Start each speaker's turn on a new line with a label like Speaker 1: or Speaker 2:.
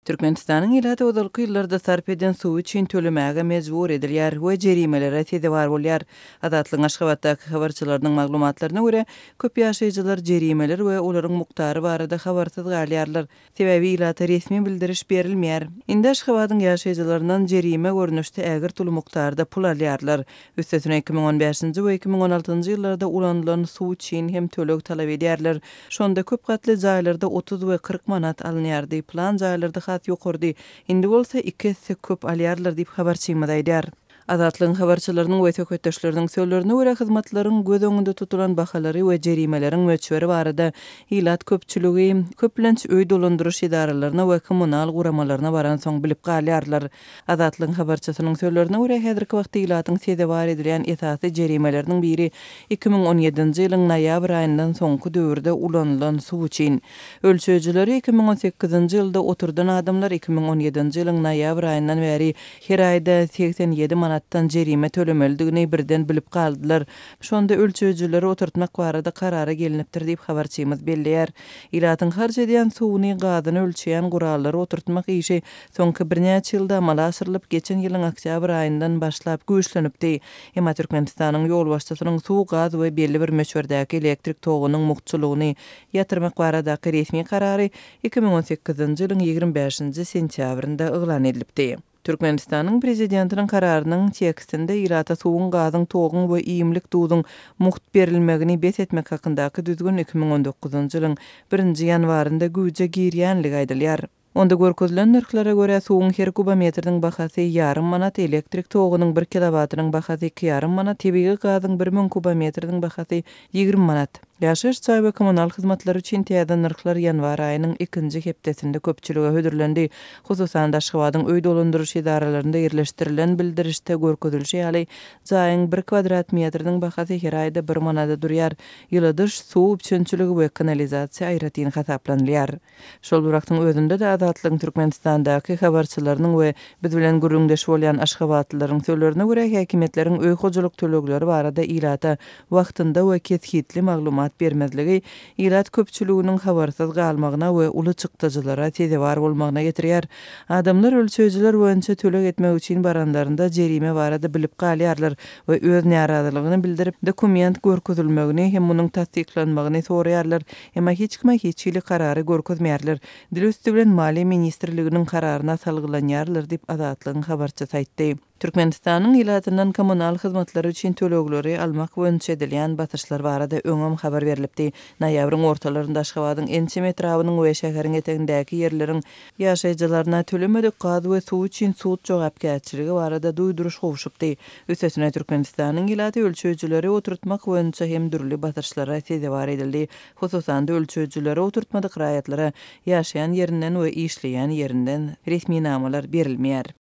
Speaker 1: Türkmenistanyň ýylady odalky ýyllarda sarp eden suw üçin tölemäge mejbur edilýär we jerimelere tedewar bolýar. Adatlyň Aşgabatdaky habarçylarynyň maglumatlaryna görä, köp ýaşaýjylar jerimeler we olaryň muktary barada habarsyz galýarlar. Sebebi ýylada resmi bildiriş berilmeýär. Indi Aşgabatyň ýaşaýjylaryndan jerime görnüşde ägir tuly muktarda pul alýarlar. Üstesine 2015-nji we 2016-njy ýyllarda ulanylan suw üçin hem tölek talap edýärler. Şonda köp gatly jaýlarda 30 we 40 manat alınýardy. Plan jaýlarda ýokurdy. Indi bolsa 2 hisse köp alýarlar diýip habarçymada aýdýar. Adatlyň habarçylarynyň we söhbetdeşleriniň söýlerine görä hyzmatlaryň göz öňünde tutulan bahalary we jerimeleriň möçberi barada ýylat köpçüligi köplenç öý dolandyryş idaralaryna we kommunal guramalaryna baran soň bilip galýarlar. Adatlyň habarçysynyň söýlerine görä häzirki wagtda ýylatyň tedewar edilen esasy jerimeleriniň biri 2017-nji ýylyň noýabr aýyndan soňky döwürde ulanylan suw üçin. Ölçüjüleri 2018-nji ýylda oturdan adamlar 2017-nji ýylyň noýabr aýyndan bäri her aýda 87 manatdan jerime tölemeldigini birden bilip galdylar. Şonda ölçüjüleri oturtmak barada karara gelinipdir diýip habarçymyz belleýär. Ýylatyň harç edýän suwuny gazyny ölçeýän gurallary oturtmak işi soňky birnäçe ýylda amala asyrylyp geçen ýylyň oktyabr aýyndan başlap güýçlenipdi. Emma Türkmenistanyň ýol başçysynyň suw, gaz we belli bir möçberdäki elektrik togunyň mukçylygyny ýatyrmak baradaky resmi karary 2018-nji ýylyň 25-nji sentýabrynda eglan edilipdi. Türkmenistanyň prezidentiniň kararynyň tekstinde ýylata suwun, gazyň, togyň we iýimlik duýduň muht berilmegini bet etmek hakyndaky düzgün 2019-njy ýylyň 1-nji ýanwarynda güýje girýänligi aýdylýar. Onda görkezilen narhlara görä suwun her kubometriniň bahasy ýarym manat, elektrik togynyň 1 kilowatynyň bahasy 2,5 manat, tebigi gazyň 1000 kubometriniň bahasy 20 manat. Ýaşaýyş çay we kommunal hyzmatlary üçin täze narhlar ýanwar aýynyň 2-nji hepdesinde köpçülige hödürlendi. Hususan Aşgabatyň öý dolandyryş idaralaryna ýerleşdirilen bildirişde görkezilýär ýaly jaýyň 1 kvadrat metriniň bahasy her aýda 1 manada durýar. Ýylydyş suw üçinçiligi we kanalizasiýa aýratyn hasaplanýar. Şol wagtyň özünde de Adatlyň Türkmenistandaky habarçylarynyň we biz bilen gürrüňdeş bolýan Aşgabatlylaryň söýlerine görä häkimetleriň öý hojalyk tölegleri barada ýylata wagtynda we kethitli maglumat bermezligi ýylat köpçüliginiň habarsyz galmagyna we uly çykdyjylara tedewar bolmagyna getirýär. Adamlar ölçüjüler boýunça tölek etmek üçin baranlarynda jerime barada bilip galýarlar we öz narazylygyny bildirip dokument görkezilmegini hem munyň tasdiklanmagyny soraýarlar. Emma hiç kime hiç ýyly karary görkezmeýärler. Dil üstü bilen Maliýe ministrliginiň kararyna salgylanýarlar diýip Adatlyň habarçysy aýtdy. Türkmenistanyň ýylatyndan kommunal hyzmatlary üçin tölegleri almak boýunça edilýän batyşlar barada öňem habar berilipdi. Noýabryň ortalarynda Aşgabatyň ençe metrawynyň we şäheriň etegindäki ýerleriň ýaşaýjylaryna tölemedik gaz we suw üçin sud jogapkärçiligi barada duýduruş gowuşupdy. Üstesine Türkmenistanyň ýylaty ölçüjüleri oturtmak boýunça hem dürli batyşlara tedewar edildi. Hususan da ölçüjüleri oturtmadyk raýatlara ýaşaýan ýerinden we işleýän ýerinden resmi namalar berilmeýär.